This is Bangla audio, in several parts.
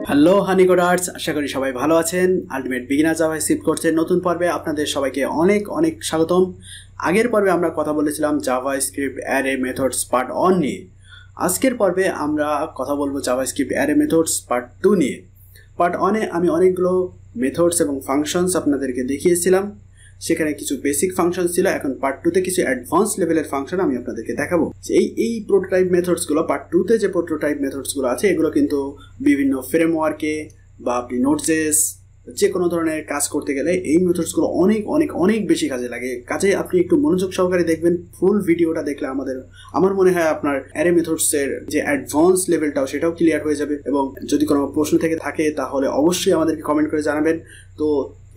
হ্যালো হানিকোডার্স, আশা করি সবাই ভালো আছেন। আলটিমেট বিগিনার জাভাস্ক্রিপ্ট কোর্সের নতুন পর্বে আপনাদের সবাইকে অনেক অনেক স্বাগতম। আগের পর্বে আমরা কথা বলেছিলাম জাভাস্ক্রিপ্ট অ্যারে মেথডস পার্ট 1 নিয়ে। আজকের পর্বে আমরা কথা বলবো জাভাস্ক্রিপ্ট অ্যারে মেথডস পার্ট 2 নিয়ে। পার্ট 1-এ আমি অনেকগুলো মেথডস এবং ফাংশনস আপনাদেরকে দেখিয়েছিলাম, সেখানে কিছু বেসিক ফাংশন ছিল। এখন পার্ট 2-তে কিছু অ্যাডভান্স লেভেলের ফাংশন আমি আপনাদেরকে দেখাবো। এই প্রোটোটাইপ মেথডসগুলো, পার্ট 2-তে যে প্রোটোটাইপ মেথডসগুলো আছে এগুলো কিন্তু বিভিন্ন ফ্রেমওয়ার্কে বা আপনি নোটজেস যে কোনো ধরনের কাজ করতে গেলে এই মেথডসগুলো অনেক অনেক অনেক বেশি কাজে লাগে। কাজে আপনি একটু মনোযোগ সহকারে দেখবেন, ফুল ভিডিওটা দেখলে আমার মনে হয় আপনার অ্যারে মেথডসের যে অ্যাডভান্স লেভেলটাও সেটাও ক্লিয়ার হয়ে যাবে। এবং যদি কোনো প্রশ্ন থেকে থাকে তাহলে অবশ্যই আমাদেরকে কমেন্ট করে জানাবেন। তো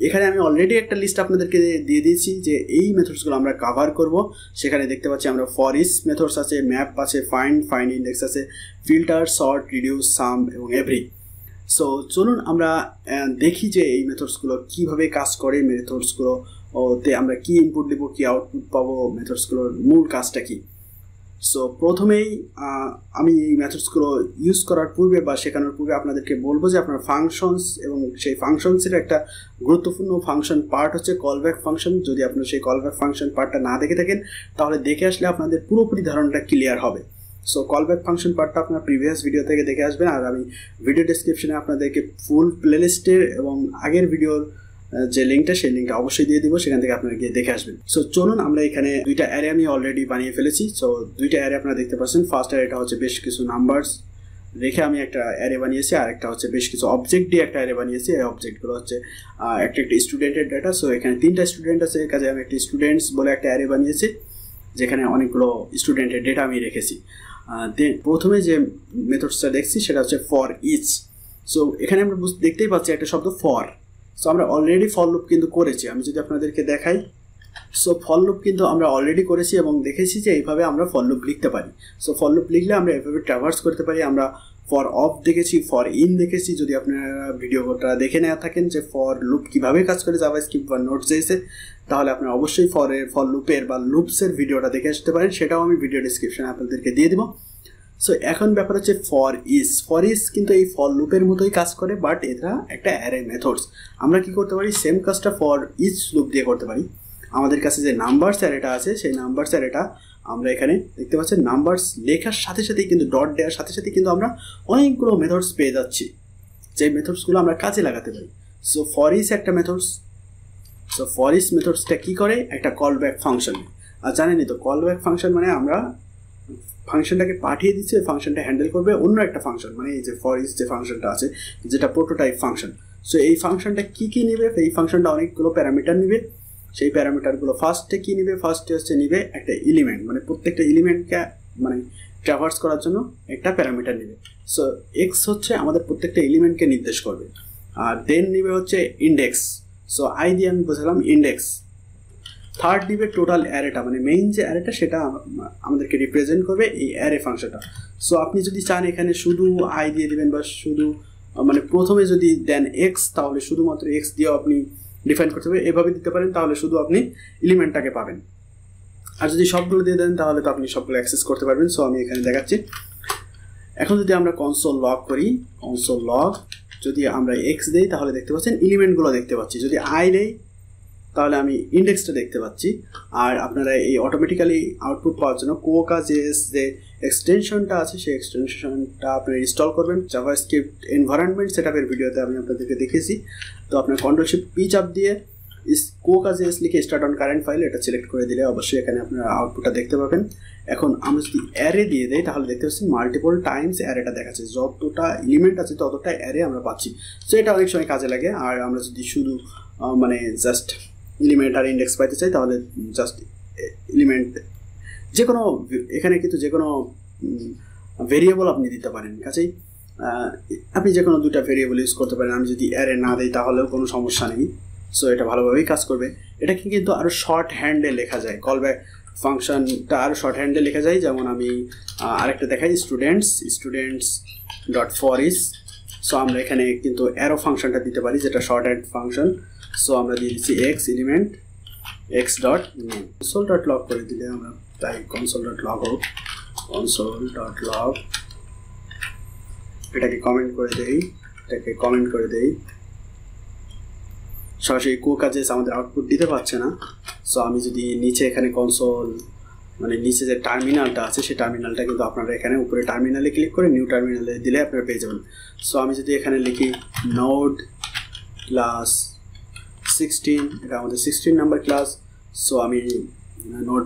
এখানে আমি অলরেডি একটা লিস্ট আপনাদেরকে দিয়ে দিয়েছি যে এই মেথডসগুলো আমরা কভার করব। সেখানে দেখতে পাচ্ছি আমরা ফর ইচ মেথডস আছে, ম্যাপ আছে, ফাইন্ড ইন্ডেক্স আছে, ফিল্টার, সর্ট, রিডিউস, সাম এবং এভরি। সো চলুন আমরা দেখি যে এই মেথডসগুলো কীভাবে কাজ করে, মেথডসগুলোতে আমরা কি ইনপুট দেবো, কি আউটপুট পাবো, মেথডসগুলোর মূল কাজটা কি। সো প্রথমেই আমি এই মেথডসগুলো ইউজ করার পূর্বে বা শেখানোর পূর্বে আপনাদেরকে বলবো যে আপনার ফাংশনস এবং সেই ফাংশনসের একটা গুরুত্বপূর্ণ ফাংশন পার্ট হচ্ছে কলব্যাক ফাংশন। যদি আপনার সেই কলব্যাক ফাংশন পার্টটা না দেখে থাকেন তাহলে দেখে আসলে আপনাদের পুরোপুরি ধারণাটা ক্লিয়ার হবে। সো কলব্যাক ফাংশন পার্টটা আপনার প্রিভিয়াস ভিডিও থেকে দেখে আসবেন, আর আমি ভিডিও ডেসক্রিপশনে আপনাদেরকে ফুল প্লেলিস্টের এবং আগের ভিডিওর যে লিঙ্কটা সেই লিঙ্কটা অবশ্যই দিয়ে দিব, সেখান থেকে আপনারা গিয়ে দেখে আসবেন। সো চলুন আমরা এখানে দুইটা অ্যারে আমি অলরেডি বানিয়ে ফেলেছি। সো দুইটা অ্যারে আপনারা দেখতে পাচ্ছেন। ফার্স্ট অ্যারেটা হচ্ছে বেশ কিছু নাম্বারস রেখে আমি একটা অ্যারে বানিয়েছি, আর একটা হচ্ছে বেশ কিছু অবজেক্ট দিয়ে একটা অ্যারে বানিয়েছি। এই অবজেক্টগুলো হচ্ছে একটা স্টুডেন্টের ডাটা। সো এখানে 3টা স্টুডেন্ট আছে, কাজে আমি একটা স্টুডেন্টস বলে একটা অ্যারে বানিয়েছি যেখানে অনেকগুলো স্টুডেন্টের ডেটা আমি রেখেছি। প্রথমে যে মেথডসটা দেখছি সেটা হচ্ছে ফর ইচ। সো এখানে আমরা দেখতেই পাচ্ছি একটা শব্দ ফর। সো আমরা অলরেডি ফর লুপ কিন্তু করেছি। আমি যদি আপনাদেরকে দেখাই, সো ফর লুপ কিন্তু আমরা অলরেডি করেছি এবং দেখেছি যে এইভাবে আমরা ফর লুপ লিখতে পারি। সো ফর লুপ লিখলে আমরা এভাবে ট্রাভার্স করতে পারি। আমরা ফর অফ দেখেছি, ফর ইন দেখেছি। যদি আপনারা ভিডিওটা দেখে নেওয়া থাকেন যে ফর লুপ কীভাবে কাজ করে জাভাস্ক্রিপ্ট বা নোটজেসে, তাহলে আপনারা অবশ্যই ফর লুপের বা লুপসের ভিডিওটা দেখে আসতে পারেন, সেটাও আমি ভিডিও ডিসক্রিপশনে আপনাদেরকে দিয়ে দেবো। সো এখন ব্যাপার হচ্ছে ফর ইজ কিন্তু এই ফর লুপের মতোই কাজ করে, বাট এটা একটা অ্যারে মেথডস। আমরা কি করতে পারি, সেম কাজটা ফর ইচ লুপ দিয়ে করতে পারি। আমাদের কাছে যে নাম্বারস অ্যারেটা আছে সেই নাম্বারস অ্যারেটা আমরা এখানে দেখতে পাচ্ছি, নাম্বারস লেখার সাথে সাথেই কিন্তু ডট দেওয়ার সাথে সাথে কিন্তু আমরা অনেকগুলো মেথডস পেয়ে যাচ্ছি, যে মেথডসগুলো আমরা কাজে লাগাতে পারি। সো ফর ইচ একটা মেথডস। সো ফর ইচ মেথডসটা কী করে, একটা কল ব্যাক ফাংশন। আর জানেনই তো কল ব্যাক ফাংশন মানে আমরা ফাংশনটাকে পাঠিয়ে দিচ্ছি, ওই ফাংশনটা হ্যান্ডেল করবে অন্য একটা ফাংশন, মানে এই যে ফর ইচ যে ফাংশনটা আছে যেটা প্রোটোটাইপ ফাংশন। সো এই ফাংশনটা কী নেবে, এই ফাংশনটা অনেকগুলো প্যারামিটার নেবে। সেই প্যারামিটারগুলো ফার্স্টে কী নেবে, ফার্স্টে হচ্ছে নেবে একটা এলিমেন্ট, মানে প্রত্যেকটা এলিমেন্টকে মানে ট্রাভার্স করার জন্য একটা প্যারামিটার নেবে। সো এক্স হচ্ছে আমাদের প্রত্যেকটা এলিমেন্টকে নির্দেশ করবে, আর দেন নেবে হচ্ছে ইন্ডেক্স। সো আই দিয়ে আমি বোঝালাম ইন্ডেক্স। থার্ড দিবে টোটাল অ্যারেটা, মানে মেইন যে অ্যারেটা সেটা আমাদেরকে রিপ্রেজেন্ট করবে এই অ্যারে ফাংশনটা। সো আপনি যদি চান এখানে শুধু আই দিয়ে দেবেন বা শুধু মানে প্রথমে যদি দেন এক্স তাহলে শুধুমাত্র এক্স দিয়েও আপনি ডিফাইন করতে হবে, এভাবে দিতে পারেন, তাহলে শুধু আপনি এলিমেন্টটাকে পাবেন। আর যদি সবগুলো দিয়ে দেন তাহলে তো আপনি সবগুলো অ্যাক্সেস করতে পারবেন। সো আমি এখানে দেখাচ্ছি। এখন যদি আমরা কনসোল লগ করি, কনসোল লগ যদি আমরা এক্স দেই তাহলে দেখতে পাচ্ছেন এলিমেন্টগুলো দেখতে পাচ্ছি। যদি আই দেই তাহলে আমি ইন্ডেক্সটা দেখতে পাচ্ছি। আর আপনারা এই অটোমেটিক্যালি আউটপুট পাওয়ার জন্য কোকা.js যে এক্সটেনশনটা আছে সেই এক্সটেনশনটা আপনারা ইনস্টল করবেন। জাভাস্ক্রিপ্ট এনভায়রনমেন্ট সেটআপের ভিডিওতে আমি আপনাদেরকে দেখিয়েছি। তো আপনার Ctrl+Shift+P চাপ দিয়ে কোকা.js লিখে স্টার্ট অন কারেন্ট ফাইল এটা সিলেক্ট করে দিলে অবশ্যই এখানে আপনারা আউটপুটটা দেখতে পাবেন। এখন আমরা যদি অ্যারে দিয়ে দেই তাহলে দেখতে পাচ্ছি মাল্টিপল টাইমস অ্যারেটা দেখাচ্ছে, যতটা এলিমেন্ট আছে ততটা অ্যারে আমরা পাচ্ছি। সো এটা অনেক সময় কাজে লাগে। আর আমরা যদি শুধু মানে জাস্ট এলিমেন্ট আর ইন্ডেক্স পাইতে চাই তাহলে জাস্ট এলিমেন্ট যে কোনো, এখানে কিন্তু যে কোনো ভেরিয়েবল আপনি দিতে পারেন। কাজেই আপনি যে কোনো দুটা ভেরিয়েবল ইউজ করতে পারেন। আমি যদি অ্যারে না দিই তাহলেও কোনো সমস্যা নেই। সো এটা ভালোভাবেই কাজ করবে। এটাকে কিন্তু আরও শর্ট হ্যান্ডে লেখা যায়, কলব্যাক ফাংশনটা আরও শর্ট হ্যান্ডে লেখা যায়। যেমন আমি আরেকটা দেখাই, students dot for each. So আমরা এখানে কিন্তু অ্যারো ফাংশনটা দিতে পারি যেটা শর্ট হ্যান্ড ফাংশন। সো আমরা দিয়ে দিচ্ছি x element x dot name, console dot log করে দিলে আমরা তাই console dot log out. console.log এটাকে কমেন্ট করে দেই সরাসরি কোকাজেস আমাদের আউটপুট দিতে পারছে না। সো আমি যদি নিচে এখানে কনসোল মানে নিচে যে টার্মিনালটা আছে সেই টার্মিনালটা কিন্তু আপনারা এখানে উপরে টার্মিনালে ক্লিক করে নিউ টার্মিনালে দিলে আপনারা পেয়ে যাবেন। সো আমি যদি এখানে লিখি নোড ক্লাস 16, এটা আমাদের 16 নাম্বার ক্লাস। সো আমি নোড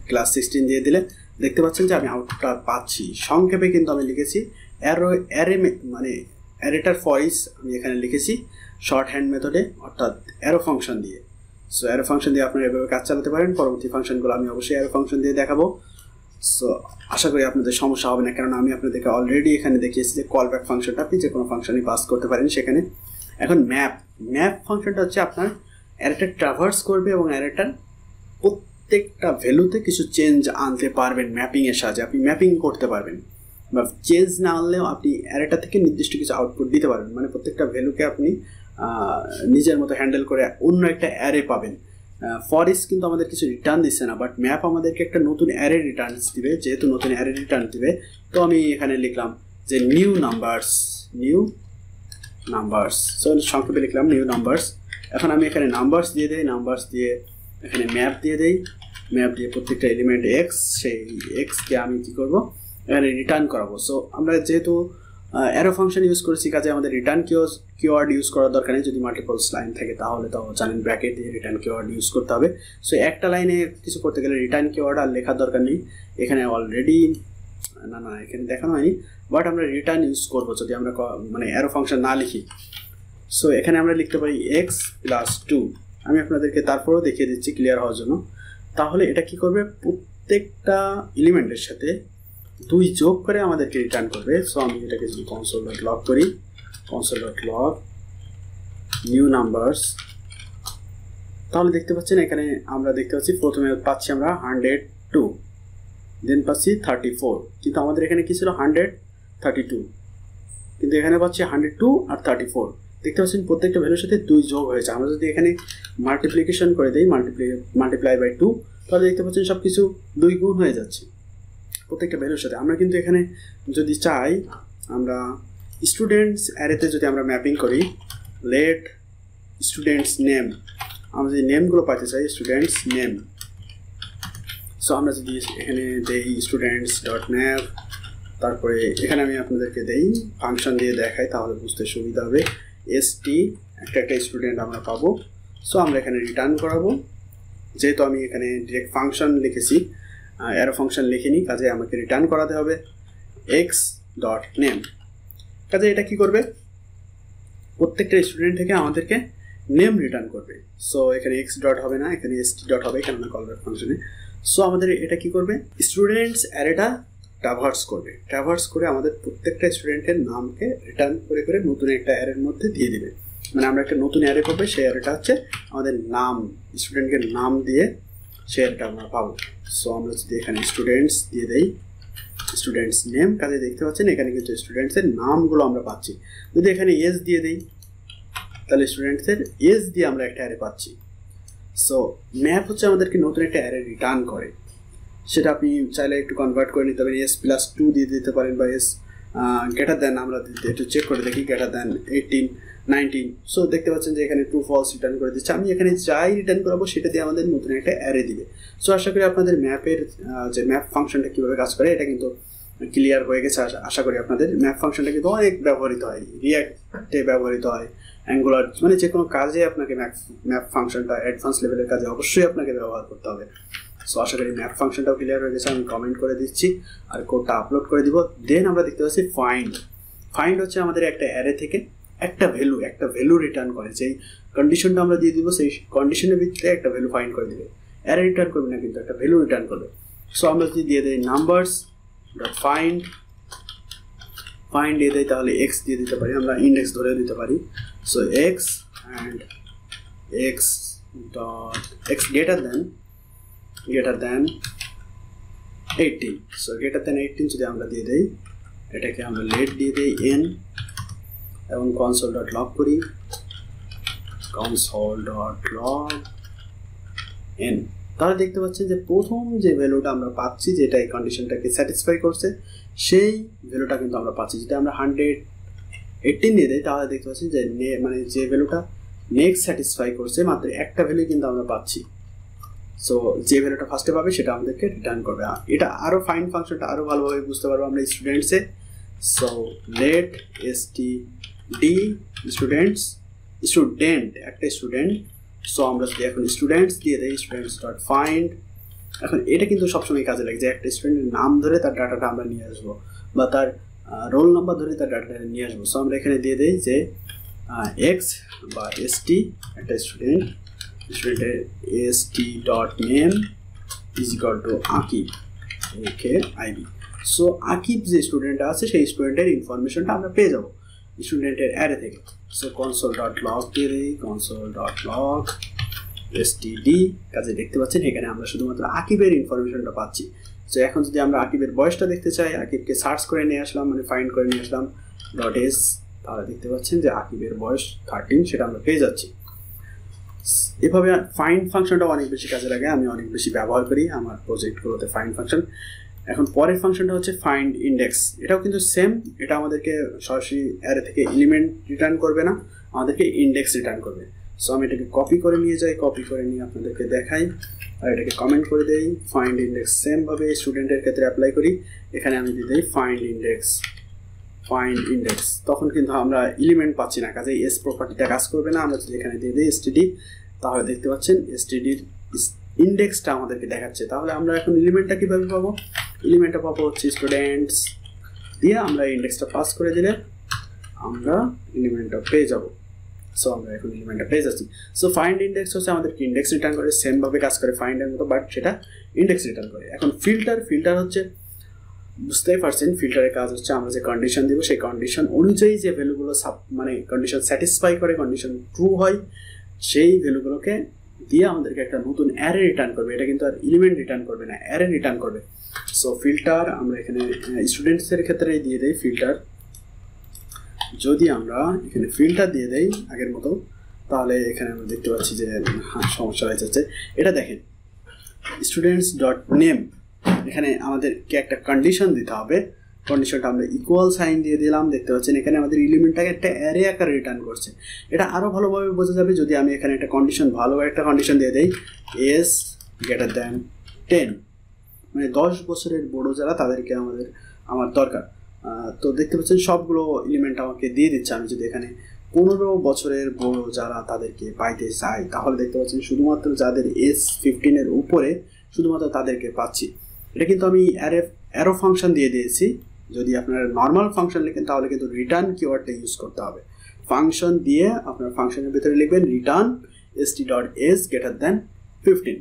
ক্লাস 16 দিয়ে দিলে দেখতে পাচ্ছেন যে আমি আউটপুটটা পাচ্ছি। সংক্ষেপে কিন্তু আমি লিখেছি অ্যারে মানে অ্যারেটার ভয়েস আমি এখানে লিখেছি শর্ট হ্যান্ড মেথডে, অর্থাৎ অ্যারো ফাংশন দিয়ে। সো অ্যারো ফাংশন দিয়ে আপনারা এভাবে কাজ চালাতে পারেন। পরবর্তী ফাংশনগুলো আমি অবশ্যই অ্যারো ফাংশন দিয়ে দেখাবো। সো আশা করি আপনাদের সমস্যা হবে না, কারণ আমি আপনাদেরকে অলরেডি এখানে দেখিয়েছি যে কল ব্যাক ফাংশনটা আপনি যে কোনো ফাংশনই পাস করতে পারেন সেখানে। এখন ম্যাপ ফাংশনটা হচ্ছে আপনার অ্যারেটা ট্রাভার্স করবে এবং অ্যারেটার প্রত্যেকটা ভ্যালুতে কিছু চেঞ্জ আনতে পারবেন। ম্যাপিংয়ের সাহায্যে আপনি ম্যাপিং করতে পারবেন, বা চেঞ্জ না আনলেও আপনি অ্যারেটা থেকে নির্দিষ্ট কিছু আউটপুট দিতে পারবেন। মানে প্রত্যেকটা ভ্যালুকে আপনি নিজের মতো হ্যান্ডেল করে অন্য একটা অ্যারে পাবেন। ফরিস কিন্তু আমাদের কিছু রিটার্ন দিচ্ছে না, বাট ম্যাপ আমাদেরকে একটা নতুন অ্যারে রিটার্নস দিবে। যেহেতু নতুন অ্যারে রিটার্ন দিবে, তো আমি এখানে লিখলাম যে নিউ নাম্বারস। সো সংক্ষেপে লিখলাম নিউ নাম্বারস। এখন আমি এখানে নাম্বারস দিয়ে দিই, নাম্বারস দিয়ে এখানে ম্যাপ দিয়ে দেই। ম্যাপ দিয়ে প্রত্যেকটা এলিমেন্ট এক্স, সেই এক্সকে আমি কী করবো এখানে রিটার্ন করাবো। সো আমরা যেহেতু অ্যারো ফাংশন ইউজ করেছি, কাজে আমাদের রিটার্ন কিওয়ার্ড ইউজ করার দরকার নেই। যদি মাল্টিপলস লাইন থাকে তাহলে তো জানেন ব্র্যাকেট দিয়ে রিটার্ন কিওয়ার্ড ইউজ করতে হবে। সো একটা লাইনে কিছু করতে গেলে রিটার্ন কিওয়ার্ড আর লেখার দরকার নেই। এখানে অলরেডি এখানে দেখানো হয়নি, বাট আমরা রিটার্ন ইউজ করবো যদি আমরা মানে অ্যারো ফাংশন না লিখি। সো এখানে আমরা লিখতে পারি x+2। আমি আপনাদেরকে তারপরেও দেখিয়ে দিচ্ছি ক্লিয়ার হওয়ার জন্য। তাহলে এটা কি করবে, প্রত্যেকটা এলিমেন্টের সাথে 2 যোগ করে আমাদেরকে রিটার্ন করবে। সো আমি এটাকে যদি console.log করি, console.log নিউ নাম্বারস, তাহলে দেখতে পাচ্ছেন এখানে আমরা দেখতে পাচ্ছি প্রথমে পাচ্ছি আমরা 102, দেন পাচ্ছি 34, কিন্তু আমাদের এখানে কি ছিল 132, কিন্তু এখানে পাচ্ছি 102 আর 34। দেখতে পাচ্ছেন প্রত্যেকটা ভ্যালুর সাথে 2 যোগ হয়েছে। আমরা যদি এখানে মাল্টিপ্লিকেশন করে দিই, মাল্টিপ্লাই বাই 2, তাহলে দেখতে পাচ্ছেন সব কিছু 2 গুণ হয়ে যাচ্ছে প্রত্যেকটা ভ্যালুর সাথে। আমরা কিন্তু এখানে যদি চাই, আমরা স্টুডেন্টস অ্যারেতে যদি আমরা ম্যাপিং করি লেট স্টুডেন্টস নেম, আমরা যদি নেমগুলো পাইতে চাই স্টুডেন্টস নেম। সো আমরা যদি এখানে দেই স্টুডেন্টস ডট ম্যাপ, তারপরে এখানে আমি আপনাদেরকে দেই ফাংশন দিয়ে দেখাই তাহলে বুঝতে সুবিধা হবে। এসটি একটা স্টুডেন্ট আমরা পাবো। সো আমরা এখানে রিটার্ন করাবো। যেহেতু আমি এখানে ডিরেক্ট ফাংশন লিখেছি, অ্যারো ফাংশন লিখিনি, কাজে আমাকে রিটার্ন করাতে হবে x.name। কাজে এটা কি করবে, প্রত্যেকটা স্টুডেন্ট থেকে আমাদেরকে নেম রিটার্ন করবে। সো এখানে x ডট হবে না, এখানে st ডট হবে, কেননা কলব্যাক ফাংশনে। সো আমাদের এটা কি করবে, স্টুডেন্টস অ্যারেটা ট্রাভার্স করে আমাদের প্রত্যেকটা স্টুডেন্টের নামকে রিটার্ন করে নতুন একটা অ্যারের মধ্যে দিয়ে দিবে। মানে আমরা একটা নতুন অ্যারে পাবো, সেই অ্যারেটা হচ্ছে আমাদের নাম, স্টুডেন্টকে নাম দিয়ে সেই অ্যারেটা আমরা পাবো। সো আমরা যদি এখানে স্টুডেন্টস দিয়ে দেই স্টুডেন্টস নেম, কাজে দেখতে পাচ্ছেন এখানে কিন্তু স্টুডেন্টসের নামগুলো আমরা পাচ্ছি। যদি এখানে এজ দিয়ে দেই তাহলে স্টুডেন্টসের এজ দিয়ে আমরা একটা অ্যারে পাচ্ছি। সো ম্যাপ হচ্ছে আমাদেরকে নতুন একটা অ্যারে রিটার্ন করে। সেটা আপনি চাইলে একটু কনভার্ট করে নিতে পারেন, s+2 দিয়ে দিতে পারেন, বা s গ্রেটার দেন, আমরা একটু চেক করে দেখি গ্রেটার দেন 18, 19। সো দেখতে পাচ্ছেন যে এখানে ট্রু ফলস রিটার্ন করে দিচ্ছে। আমি এখানে যাই রিটার্ন করাবো সেটা দিয়ে আমাদের নতুন একটা অ্যারে দিবে। সো আশা করি আপনাদের ম্যাপের যে ম্যাপ ফাংশনটা কীভাবে কাজ করে এটা কিন্তু ক্লিয়ার হয়ে গেছে। আশা করি আপনাদের ম্যাপ ফাংশনটা কিন্তু অনেক ব্যবহৃত হয়, রিয়াক্টে ব্যবহৃত হয়, অ্যাঙ্গুলার, মানে যে কোনো কাজে আপনাকে ম্যাপ ফাংশনটা অ্যাডভান্স লেভেলের কাজে অবশ্যই আপনাকে ব্যবহার করতে হবে। সো আশা করি ম্যাপ ফাংশনটাও ক্লিয়ার হয়ে গেছে। আমি কমেন্ট করে দিচ্ছি আর কোডটা আপলোড করে দিব। দেন আমরা দেখতে পাচ্ছি ফাইন্ড হচ্ছে আমাদের একটা অ্যারে থেকে একটা ভ্যালু রিটার্ন করে। যেই কন্ডিশনটা আমরা দিয়ে দিব সেই কন্ডিশনের ভিত্তিতে একটা ভ্যালু ফাইন্ড করে দেবে। অ্যারে রিটার্ন করবে না, কিন্তু একটা ভ্যালু রিটার্ন করবে। সো আমরা যদি দিয়ে দিই নাম্বারস ডট ফাইন্ড দিয়ে দিই, তাহলে এক্স দিয়ে দিতে পারি, আমরা ইন্ডেক্স ধরেও দিতে পারি। So x and x dot x greater than 18। So greater than 18 যদি আমরা দিয়ে দেই, এটাকে আমরা লেট দিয়ে দিই n এবং console.log করি, console.log n। তাহলে দেখতে পাচ্ছেন যে প্রথম যে ভ্যালুটা আমরা পাচ্ছি, যেটা এই কন্ডিশনটাকে স্যাটিসফাই করছে, সেই ভ্যালুটা কিন্তু আমরা পাচ্ছি। যদি আমরা 118 দিয়ে দিই তাহলে দেখতে পাচ্ছি যে মানে যে ভ্যালুটা নেক্সট স্যাটিসফাই করছে মাত্র একটা ভ্যালু কিন্তু আমরা পাচ্ছি। সো যে ভ্যালুটা ফার্স্টে পাবে সেটা আমাদেরকে রিটার্ন করবে। এটা আরও ফাইন ফাংশনটা আরও ভালোভাবে বুঝতে পারবো আমরা স্টুডেন্টসে। সো লেট std স্টুডেন্ট একটা স্টুডেন্ট। সো আমরা যদি এখন স্টুডেন্টস দিয়ে দিই স্টুডেন্টস ডট ফাইন্ড, এখন এটা কিন্তু সবসময় কাজে লাগে যে একটা স্টুডেন্টের নাম ধরে তার ডাটাটা আমরা নিয়ে আসবো বা তার রোল নাম্বার ধরে তার ডাটাটা নিয়ে আসবো। সো আমরা এখানে দিয়ে দিই যে এক্স বা st একটা স্টুডেন্টের st dot name is equal to Akib AKIB। So Akib যে স্টুডেন্ট আছে সেই স্টুডেন্টের ইনফরমেশনটা আমরা পেয়ে যাবো স্টুডেন্টের অ্যারে থেকে। সো console.log দিয়ে দিই console.log std। কাজে দেখতে পাচ্ছেন এখানে আমরা শুধুমাত্র আকিবের ইনফরমেশনটা পাচ্ছি। সো এখন যদি আমরা আকিবের বয়সটা দেখতে চাই, আকিবকে সার্চ করে নিয়ে আসলাম, মানে ফাইন্ড করে নিয়ে আসলাম .s, তাহলে দেখতে পাচ্ছেন যে আকিবের বয়স 13 সেটা আমরা পেয়ে যাচ্ছি। এভাবে ফাইন্ড ফাংশনটা অনেক বেশি কাজে লাগে, আমি অনেক বেশি ব্যবহার করি আমার প্রজেক্টগুলোতে ফাইন্ড ফাংশন। এখন পরের ফাংশনটা হচ্ছে ফাইন্ড ইন্ডেক্স। এটাও কিন্তু সেম, এটা আমাদেরকে সরাসরি অ্যারে থেকে এলিমেন্ট রিটার্ন করবে না, আমাদেরকে ইন্ডেক্স রিটার্ন করবে। সো আমি এটাকে কপি করে নিয়ে যাই, কপি করে নিয়ে আপনাদেরকে দেখাই আর এটাকে কমেন্ট করে দেই। ফাইন্ড ইন্ডেক্স সেমভাবে স্টুডেন্টের ক্ষেত্রে অ্যাপ্লাই করি। এখানে আমি দিয়ে দিই ফাইন্ড ইন্ডেক্স, তখন কিন্তু আমরা এলিমেন্ট পাচ্ছি না, কাজে এস প্রপার্টিটা কাজ করবে না। আমরা যদি এখানে দিয়ে দিই std, তাহলে দেখতে পাচ্ছেন stdর ইন্ডেক্সটা আমাদেরকে দেখাচ্ছে। তাহলে আমরা এখন এলিমেন্টটা কীভাবে পাবো? এলিমেন্টটা পাবো হচ্ছে স্টুডেন্টস দিয়ে আমরা ইন্ডেক্সটা পাস করে দিলে আমরা এলিমেন্টটা পেয়ে যাব। সো আমরা এখন এলিমেন্টটা পেয়ে যাচ্ছি। সো ফাইন্ড ইন্ডেক্স হচ্ছে আমাদেরকে ইন্ডেক্স রিটার্ন করে, সেমভাবে কাজ করে ফাইন্ডের মতো, বাট সেটা ইন্ডেক্স রিটার্ন করে। এখন ফিল্টার হচ্ছে, বুঝতেই পারছেন ফিল্টারের কাজ হচ্ছে আমরা যে কন্ডিশন দিব সেই কন্ডিশন অনুযায়ী যে ভ্যালুগুলো মানে কন্ডিশন স্যাটিসফাই করে, কন্ডিশন ট্রু হয়, সেই ভ্যালুগুলোকে দিয়ে আমাদেরকে একটা নতুন অ্যারে রিটার্ন করবে। এটা কিন্তু আর এলিমেন্ট রিটার্ন করবে না, অ্যারে রিটার্ন করবে। সো ফিল্টার আমরা এখানে স্টুডেন্টসের ক্ষেত্রে দিয়ে দেই ফিল্টার। যদি আমরা এখানে ফিল্টার দিয়ে দেই আগের মতো, তাহলে এখানে আমরা দেখতে পাচ্ছি যে সমস্যা হয়ে যাচ্ছে। এটা দেখেন স্টুডেন্টস ডট নেম, এখানে আমাদেরকে একটা কন্ডিশন দিতে হবে। কন্ডিশনটা আমরা ইকুয়াল সাইন দিয়ে দিলাম, দেখতে পাচ্ছেন এখানে আমাদের এলিমেন্টটাকে একটা অ্যারে আকারে রিটার্ন করছে। এটা আরও ভালোভাবে বোঝা যাবে যদি আমি এখানে একটা কন্ডিশন, ভালো একটা কন্ডিশন দিয়ে দেই এজ গ্রেটার দ্যান 10, মানে 10 বছরের বড়ো যারা তাদেরকে আমার দরকার। তো দেখতে পাচ্ছেন সবগুলো এলিমেন্ট আমাকে দিয়ে দিচ্ছে। আমি যদি এখানে 15 বছরের বড়ো যারা তাদেরকে পাইতে চাই, তাহলে দেখতে পাচ্ছেন শুধুমাত্র যাদের এজ 15-এর উপরে শুধুমাত্র তাদেরকে পাচ্ছি। এটা কিন্তু আমি অ্যারো ফাংশন দিয়ে দিয়েছি। যদি আপনারা নর্মাল ফাংশন লিখেন তাহলে কিন্তু রিটার্ন কিওয়ার্ডটা ইউজ করতে হবে। ফাংশন দিয়ে আপনার ফাংশনের ভিতরে লিখবেন রিটার্ন st.age গ্রেটার দ্যান 15,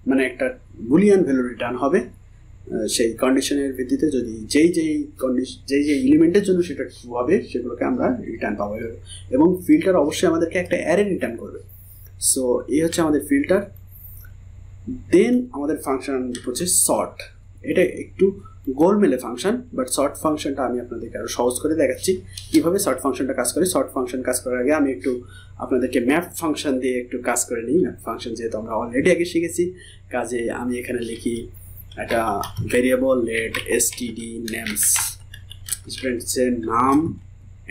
মানে একটা বুলিয়ান ভ্যালু রিটার্ন হবে সেই কন্ডিশনের ভিত্তিতে। যদি যেই এলিমেন্টের জন্য সেটা ট্রু হবে সেগুলোকে আমরা রিটার্ন পাবো। এবং ফিল্টার অবশ্যই আমাদেরকে একটা অ্যারে রিটার্ন করবে। সো এই হচ্ছে আমাদের ফিল্টার। দেন আমাদের ফাংশন হচ্ছে সর্ট। এটা একটু গোলমেলে ফাংশন, বাট সর্ট ফাংশনটা আমি আপনাদেরকে আরও সহজ করে দেখাচ্ছি কীভাবে সর্ট ফাংশনটা কাজ করে। সর্ট ফাংশন কাজ করার আগে আমি একটু আপনাদেরকে ম্যাপ ফাংশন দিয়ে একটু কাজ করে নিই। ম্যাপ ফাংশন যেহেতু আমরা অলরেডি আগে শিখেছি, কাজে আমি এখানে লিখি একটা ভেরিয়েবল লেট std নেমস, স্টুডেন্টসের নাম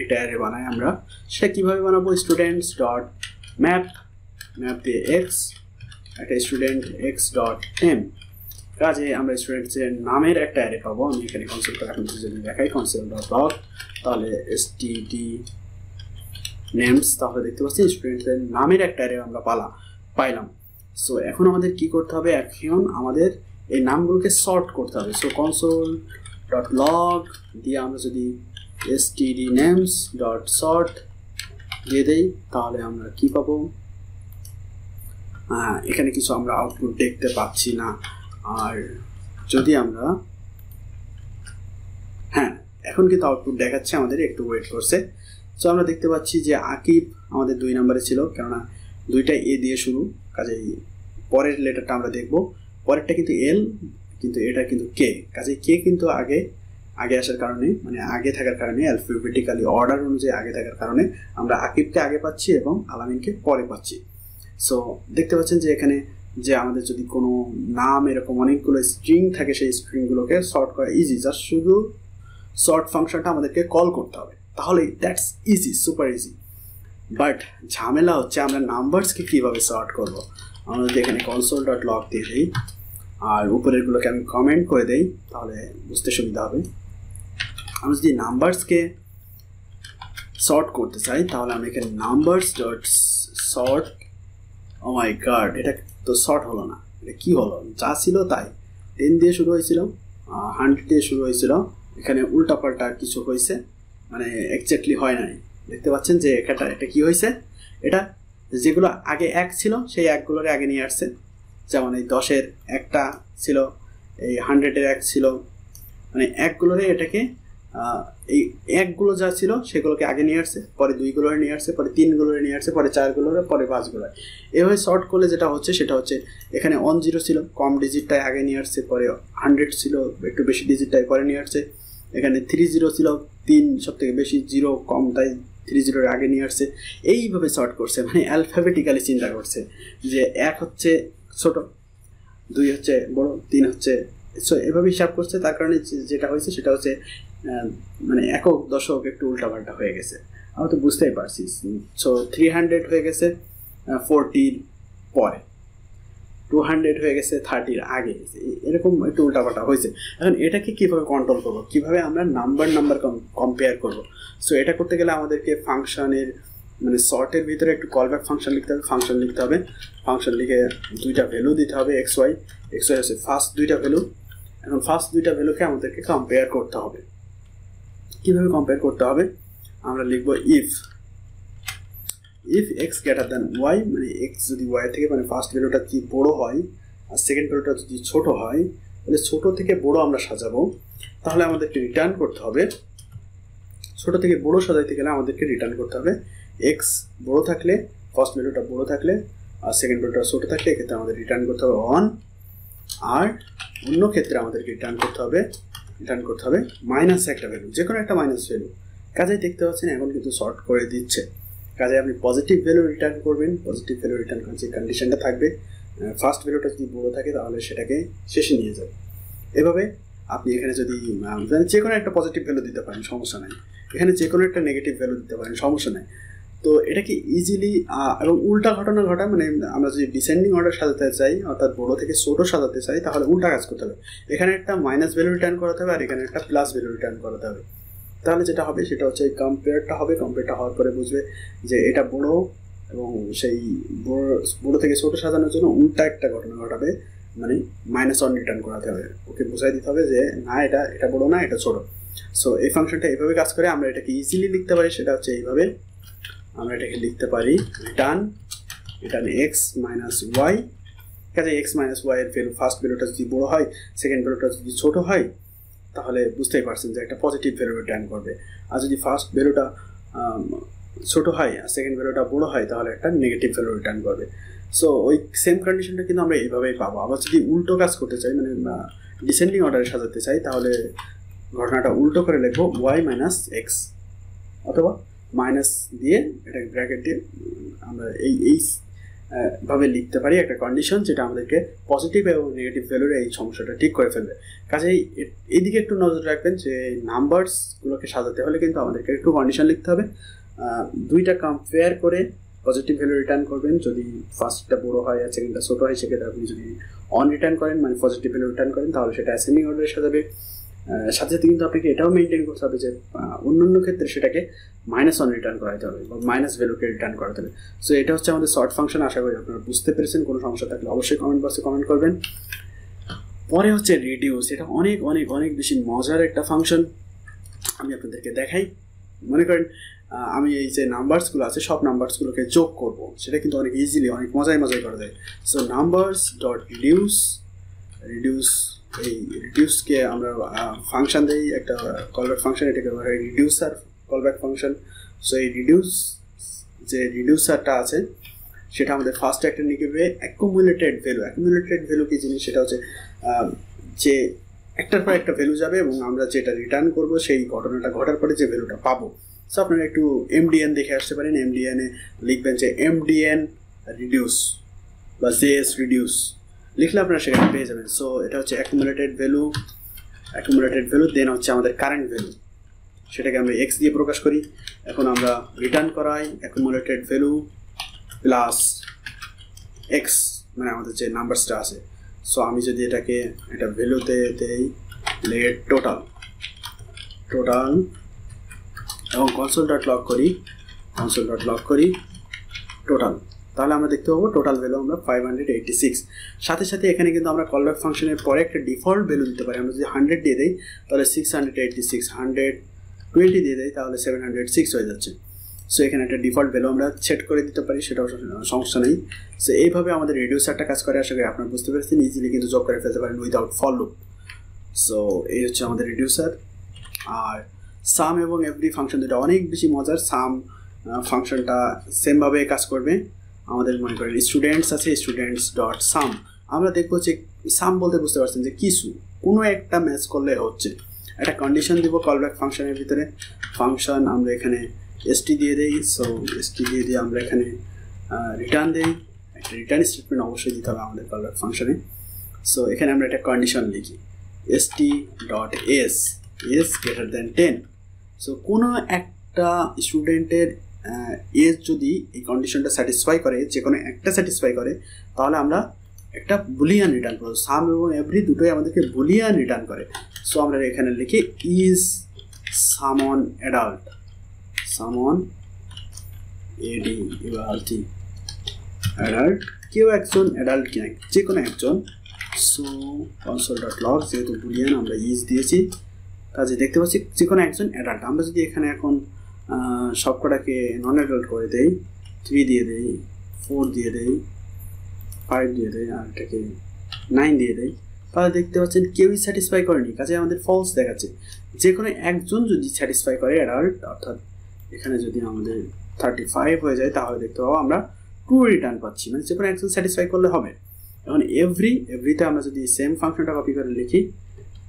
একটা অ্যারে বানাই আমরা। সেটা কীভাবে বানাবো? স্টুডেন্টস ডট ম্যাপ দিয়ে এক্স, একটা স্টুডেন্ট এক্স ডট নেম, কাজে আমরা স্টুডেন্টসের নামের একটা অ্যারে পাবো। আমি এখানে কনসোলটা এখন যদি দেখাই console.log, তাহলে std নেমস, তাহলে দেখতে পাচ্ছি স্টুডেন্টসের নামের একটা অ্যারে আমরা পাইলাম। সো এখন আমাদের কি করতে হবে? এখন আমাদের এই নামগুলোকে সর্ট করতে হবে। সো console.log দিয়ে আমরা যদি std names ডট সর্ট দিয়ে দেই তাহলে আমরা কি পাবো? এখানে কিছু আমরা আউটপুট দেখতে পাচ্ছি না। আর যদি আমরা এখন কিন্তু আউটপুট দেখাচ্ছে আমাদের, একটু ওয়েট করছে। সো আমরা দেখতে পাচ্ছি যে আকিব আমাদের 2 নম্বরে ছিল, কেননা 2টা এ দিয়ে শুরু, কাজেই পরের লেটারটা আমরা দেখব। পরেরটা কিন্তু এল, কিন্তু এটা কিন্তু কে, কাজেই কে কিন্তু আগে আসার কারণে, মানে আগে থাকার কারণে, অ্যালফাবেটিক্যালি অর্ডার অনুযায়ী আগে থাকার কারণে আমরা আকিবকে আগে পাচ্ছি এবং আলামিনকে পরে পাচ্ছি। সো দেখতে পাচ্ছেন যে এখানে যে আমাদের যদি কোনো নাম এরকম অনেকগুলো স্ট্রিং থাকে সেই স্ট্রিংগুলোকে সর্ট করা ইজি, জাস্ট শুধু সর্ট ফাংশনটা আমাদেরকে কল করতে হবে, তাহলেই that's easy, super easy. But ঝামেলা হচ্ছে আমরা নাম্বারসকে কীভাবে সর্ট করবো। আমরা যদি এখানে console.log দিয়ে দিই আর উপরেরগুলোকে আমি কমেন্ট করে দেই তাহলে বুঝতে সুবিধা হবে। আমরা যদি নাম্বারসকে সর্ট করতে চাই তাহলে আমি এখানে numbers.sort, ও মাই গড, এটা তো সর্ট হলো না, এটা কী হলো, যা ছিল তাই, 10 দিয়ে শুরু হয়েছিল, 100 দিয়ে শুরু হয়েছিল, এখানে উল্টাপাল্টা কিছু হয়েছে, মানে এক্স্যাক্টলি হয় নাই। দেখতে পাচ্ছেন যে এটা কি হয়েছে, এটা যেগুলো আগে 1 ছিল সেই 1গুলোরে আগে নিয়ে আসছে, যেমন এই 10-এর 1টা ছিল, এই 100-এর 1 ছিল, মানে 1গুলোরে এটাকে এই 1গুলো যা ছিল সেগুলোকে আগে নিয়ে আসছে, পরে 2গুলোরে নিয়ে আসছে, পরে 3গুলোরে নিয়ে আসছে, পরে 4গুলোরে, পরে 5গুলোরে। এভাবে শর্ট করলে যেটা হচ্ছে সেটা হচ্ছে এখানে 10 ছিল, কম ডিজিটটাই আগে নিয়ে আসছে, পরে 100 ছিল একটু বেশি ডিজিটটাই পরে নিয়ে আসছে, এখানে 30 ছিল, 3 সব থেকে বেশি, 0 কম তাই 30-এর আগে নিয়ে আসছে। এইভাবে শর্ট করছে, মানে অ্যালফাবেটিক্যালি চিন্তা করছে যে 1 হচ্ছে ছোট, 2 হচ্ছে বড়, 3 হচ্ছে, সো এভাবে হিসাব করছে। তার কারণে যেটা হয়েছে সেটা হচ্ছে মানে একক দশক একটু উল্টাপাল্টা হয়ে গেছে, আমি তো বুঝতেই পারছি। সো 300 হয়ে গেছে 40-র পরে, 200 হয়ে গেছে 30-র আগে, এরকম একটু উল্টাপাল্টা হয়েছে। এখন এটাকে কীভাবে কন্ট্রোল করবো, কীভাবে আমরা নাম্বার কম্পেয়ার করবো। সো এটা করতে গেলে আমাদেরকে ফাংশনের মানে শর্টের ভিতরে একটু কলব্যাক ফাংশন লিখতে হবে, ফাংশন লিখে 2টা ভ্যালু দিতে হবে, এক্স ওয়াই হচ্ছে ফার্স্ট 2টা ভ্যালু। এখন ফার্স্ট 2টা ভ্যালুকে আমাদেরকে কম্পেয়ার করতে হবে। কীভাবে কম্পেয়ার করতে হবে, আমরা লিখবো if x greater than y, মানে এক্স যদি ওয়াই থেকে মানে ফার্স্ট ভ্যালুটা যদি বড়ো হয় আর সেকেন্ড ভ্যালুটা যদি ছোট হয়, তাহলে ছোট থেকে বড় আমরা সাজাবো, তাহলে আমাদেরকে রিটার্ন করতে হবে, ছোট থেকে বড় সাজাইতে গেলে আমাদেরকে রিটার্ন করতে হবে এক্স বড় থাকলে, ফার্স্ট ভ্যালুটা বড় থাকলে আর সেকেন্ড ভ্যালুটা ছোট থাকলে এক্ষেত্রে আমাদের রিটার্ন করতে হবে 1, আর অন্য ক্ষেত্রে আমাদেরকে রিটার্ন করতে হবে মাইনাস একটা ভ্যালু, যে কোনো একটা মাইনাস ভ্যালু। কাজেই দেখতে পাচ্ছেন এখন কিন্তু শর্ট করে দিচ্ছে, কাজে আপনি পজিটিভ ভ্যালু রিটার্ন করবেন, পজিটিভ ভ্যালু রিটার্ন করার যে কন্ডিশনটা থাকবে, ফার্স্ট ভ্যালুটা যদি বড় থাকে তাহলে সেটাকে শেষে নিয়ে যাবে। এভাবে আপনি এখানে যদি যে কোনো একটা পজিটিভ ভ্যালু দিতে পারেন, সমস্যা নাই, এখানে যে কোনো একটা নেগেটিভ ভ্যালু দিতে পারেন, সমস্যা নাই। তো এটাকে ইজিলি এবং উল্টা ঘটনা ঘটা, মানে আমরা যদি ডিসেন্ডিং অর্ডার সাজাতে চাই, অর্থাৎ বড় থেকে ছোটো সাজাতে চাই, তাহলে উল্টা কাজ করতে হবে, এখানে একটা মাইনাস ভ্যালু রিটার্ন করাতে হবে আর এখানে একটা প্লাস ভ্যালু রিটার্ন করাতে হবে। তাহলে যেটা হবে সেটা হচ্ছে কম্পেয়ারটা হবে, কম্পেয়ারটা হওয়ার পরে বুঝবে যে এটা বড়, এবং সেই বড় থেকে ছোটো সাজানোর জন্য উল্টা একটা ঘটনা ঘটাবে, মানে -1 রিটার্ন করাতে হবে, ওকে বোঝাই দিতে হবে যে না এটা বড় না, এটা ছোট। সো এই ফাংশনটা এইভাবে কাজ করে, আমরা এটাকে ইজিলি লিখতে পারি, সেটা হচ্ছে এইভাবে আমরা এটাকে লিখতে পারি রিটার্ন এক্স মাইনাস ওয়াই। কাজে এক্স মাইনাস ওয়াই এর ভ্যালু, ফার্স্ট ভ্যালুটা যদি বড় হয়, সেকেন্ড ভ্যালুটা যদি ছোট হয়, তাহলে বুঝতেই পারছেন যে একটা পজিটিভ ভ্যালু রিটার্ন করবে, আর যদি ফার্স্ট ভ্যালুটা ছোট হয় আর সেকেন্ড ভ্যালুটা বড় হয় তাহলে একটা নেগেটিভ ভ্যালু রিটার্ন করবে। সো ওই সেম কন্ডিশনটা কিন্তু আমরা এইভাবেই পাবো। আবার যদি উল্টো কাজ করতে চাই, মানে ডিসেন্ডিং অর্ডারে সাজাতে চাই, তাহলে ঘটনাটা উল্টো করে লিখবো ওয়াই মাইনাস এক্স, অথবা মাইনাস দিয়ে এটাকে ব্র্যাকেট দিয়ে আমরা ভাবে লিখতে পারি একটা কন্ডিশন, যেটা আমাদেরকে পজিটিভ এবং নেগেটিভ ভ্যালুর এই সমস্যাটা ঠিক করে ফেলবে। কাজেই এইদিকে একটু নজর রাখবেন যে নাম্বারসগুলোকে সাজাতে হলে কিন্তু আমাদেরকে একটু কন্ডিশন লিখতে হবে, 2টা কম্পেয়ার করে পজিটিভ ভ্যালু রিটার্ন করবেন। যদি ফার্স্টটা বড় হয় আর সেকেন্ডটা ছোটো হয়, সেক্ষেত্রে আপনি যদি 1 রিটার্ন করেন, মানে পজিটিভ ভ্যালু রিটার্ন করেন, তাহলে সেটা অ্যাসেন্ডিং অর্ডারে সাজাবে। সাথে সাথে কিন্তু আপনাকে এটাও মেনটেন করতে হবে যে অন্যান্য ক্ষেত্রে সেটাকে -1 রিটার্ন করাতে হবে বা মাইনাস ভ্যালুকে রিটার্ন করাতে হবে। সো এটা হচ্ছে আমাদের শর্ট ফাংশন। আশা করি আপনারা বুঝতে পেরেছেন। কোনো সমস্যা থাকলে অবশ্যই কমেন্ট বক্সে কমেন্ট করবেন। পরে হচ্ছে রিডিউস। এটা অনেক অনেক অনেক বেশি মজার একটা ফাংশন, আমি আপনাদেরকে দেখাই। মনে করেন আমি এই যে নাম্বারসগুলো আছে সব নাম্বারসগুলোকে যোগ করব, সেটা কিন্তু অনেক ইজিলি অনেক মজায় করা যায়। সো নাম্বারস ডট রিডিউস, এই রিডিউসকে আমরা ফাংশন দিই, একটা কলব্যাক ফাংশন, এটাকে বলা হয় রিডিউসার কলব্যাক ফাংশন। সো এই রিডিউসারটা আছে সেটা আমাদের ফার্স্ট একটা নিবে অ্যাকুমুলেটেড ভ্যালু কি জিনিস, সেটা হচ্ছে যে একটার পর একটা ভ্যালু যাবে এবং আমরা যেটা রিটার্ন করব সেই ঘটনাটা ঘটার পরে যে ভ্যালুটা পাবো। সো আপনারা একটু MDN দেখে আসতে পারেন। MDN-এ লিখবেন যে MDN রিডিউস, বা জেএস রিডিউস লিখলে আপনারা সেখানে পেয়ে যাবেন। সো এটা হচ্ছে অ্যাকুমুলেটেড ভ্যালু দেন হচ্ছে আমাদের কারেন্ট ভ্যালু, সেটাকে আমরা এক্স দিয়ে প্রকাশ করি। এখন আমরা রিটার্ন করাই অ্যাকুমুলেটেড ভ্যালু প্লাস এক্স, মানে আমাদের যে নাম্বারসটা আছে। সো আমি যদি এটাকে একটা ভ্যালুতে দেই লেট টোটাল এবং কনসোল ডট লগ করি টোটাল, তাহলে আমরা দেখতে পাবো টোটাল ভ্যালু আমরা 586। সাথে সাথে এখানে কিন্তু আমরা কলব্যাক ফাংশনের পরে একটা ডিফল্ট ভ্যালু দিতে পারি। আমরা যদি 100 দিয়ে দিই তাহলে 686, 120 দিয়ে দিই তাহলে 706 হয়ে যাচ্ছে। সো এখানে একটা ডিফল্ট ভ্যালু আমরা সেট করে দিতে পারি, সেটাও সমস্যা নেই। সো এইভাবে আমাদের রিডিউসারটা কাজ করে। আশা করি আপনারা বুঝতে পেরেছেন, ইজিলি কিন্তু যোগ করে ফেলতে পারেন উইদাউট ফর লুপ। সো এই হচ্ছে আমাদের রিডিউসার। আর সাম এবং এভরি ফাংশন দুটো অনেক বেশি মজার। সাম ফাংশনটা সেমভাবে কাজ করবে। আমাদের মনে করেন স্টুডেন্টস আছে, স্টুডেন্টস ডট সাম, আমরা দেখবো যে সাম বলতে বুঝতে পারছেন যে কিছু কোনো একটা ম্যাচ করলে হচ্ছে। একটা কন্ডিশন দিব কলব্যাক ফাংশনের ভিতরে, ফাংশন আমরা এখানে এসটি দিয়ে দিই। সো এসটি দিয়ে আমরা এখানে রিটার্ন দিই, একটা রিটার্ন স্টেটমেন্ট অবশ্যই দিতে হবে আমাদের কলব্যাক ফাংশনে। সো এখানে আমরা একটা কন্ডিশন লিখি ST dot S greater than 10। So কোনো একটা স্টুডেন্টের এজ যদি এই কন্ডিশনটা স্যাটিসফাই করে, যে কোনো একটা স্যাটিসফাই করে, তাহলে আমরা একটা বুলিয়ান রিটার্ন করবো। সাম এবং এভরি দুটোই আমাদেরকে বুলিয়ান রিটার্ন করে। সো আমরা এখানে লিখি ইজ সামন অ্যাডাল্ট, অ্যাডাল্ট, কেউ একজন অ্যাডাল্ট কিনা, যে কোনো একজন। সো কনসোল ডট লগ, যেহেতু বুলিয়ান আমরা ইজ দিয়েছি, কাজে দেখতে পাচ্ছি যে কোনো একজন অ্যাডাল্ট। আমরা যদি এখানে এখন সবকটাকে নন অ্যাডাল্ট করে দেই, 3 দিয়ে দেই, 4 দিয়ে দেই, 5 দিয়ে দেই, আর এটাকে 9 দিয়ে দেই, তাহলে দেখতে পাচ্ছেন কেউই স্যাটিসফাই করেনি, কাজে আমাদের ফলস দেখাচ্ছে। যে কোনো একজন যদি স্যাটিসফাই করে অ্যাডাল্ট, অর্থাৎ এখানে যদি আমাদের 35 হয়ে যায়, তাহলে দেখতে পাবো আমরা ট্রু রিটার্ন পাচ্ছি, মানে যে কোনো একজন স্যাটিসফাই করলে হবে। এখন এভরিতে আমরা যদি সেম ফাংশনটা কপি করে লিখি,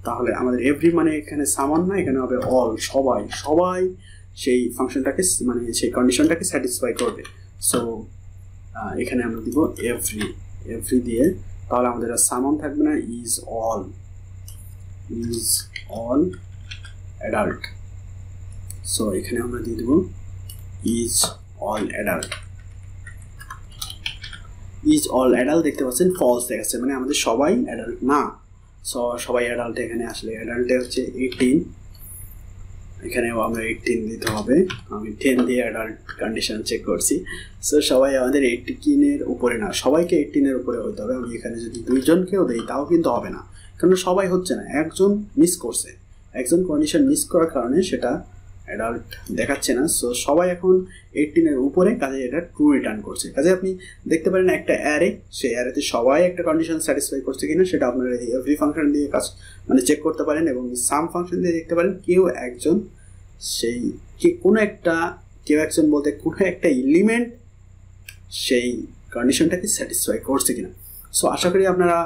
তাহলে আমাদের এভরি মানে এখানে সামান না, এখানে হবে অল, সবাই সেই ফাংশনটাকে মানে সেই কন্ডিশনটাকে স্যাটিসফাই করবে। সো এখানে আমরা দিব এভরি দিয়ে, তাহলে আমাদের আর সামান থাকবে না, ইজ অল অ্যাডাল্ট। সো এখানে আমরা দিয়ে দেবো ইজ অল অ্যাডাল্ট। দেখতে পাচ্ছেন ফলস দেখাচ্ছে, মানে আমাদের সবাই অ্যাডাল্ট না। সো সবাই অ্যাডাল্ট এখানে আসলে অ্যাডাল্টে হচ্ছে 18, এখানেও আমরা 18 দিতে হবে। আমি 10 দিয়ে অ্যাডাল্ট কন্ডিশন চেক করছি। সো সবাই আমাদের 18-এর উপরে না, সবাইকে 18-এর উপরে হতে হবে। আমি এখানে যদি 2 জনকেও দিই তাও কিন্তু হবে না, কারণ সবাই হচ্ছে না, একজন মিস করছে, একজন কন্ডিশন মিস করার কারণে সেটা অ্যাডাল্ট দেখাচ্ছে না। সো সবাই এখন 18-এর উপরে, কাজে এটা ট্রু রিটার্ন করছে। কাজে আপনি দেখতে পারেন একটা অ্যারে, সেই অ্যারেতে সবাই একটা কন্ডিশন স্যাটিসফাই করছে কিনা সেটা আপনারা এই এভরি ফাংশন দিয়ে কাজ মানে চেক করতে পারেন, এবং সাম ফাংশন দিয়ে দেখতে পারেন কেউ একজন বলতে কোনো একটা এলিমেন্ট সেই কন্ডিশনটাকে স্যাটিসফাই করছে কিনা। সো আশা করি আপনারা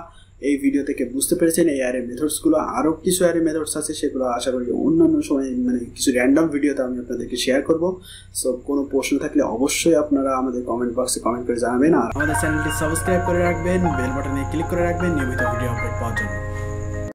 এই ভিডিও থেকে বুঝতে পেরেছেন এই অ্যারে মেথডসগুলো। আরও কিছু অ্যারে মেথডস আছে, সেগুলো আশা করি অন্যান্য সময় মানে কিছু র্যান্ডম ভিডিওতে আমি আপনাদেরকে শেয়ার করব। সো কোনো প্রশ্ন থাকলে অবশ্যই আপনারা আমাদের কমেন্ট বক্সে কমেন্ট করে জানাবেন, আর আমাদের চ্যানেলটি সাবস্ক্রাইব করে রাখবেন, বেল বাটনে ক্লিক করে রাখবেন নিয়মিত ভিডিও আপডেট পাওয়ার জন্য।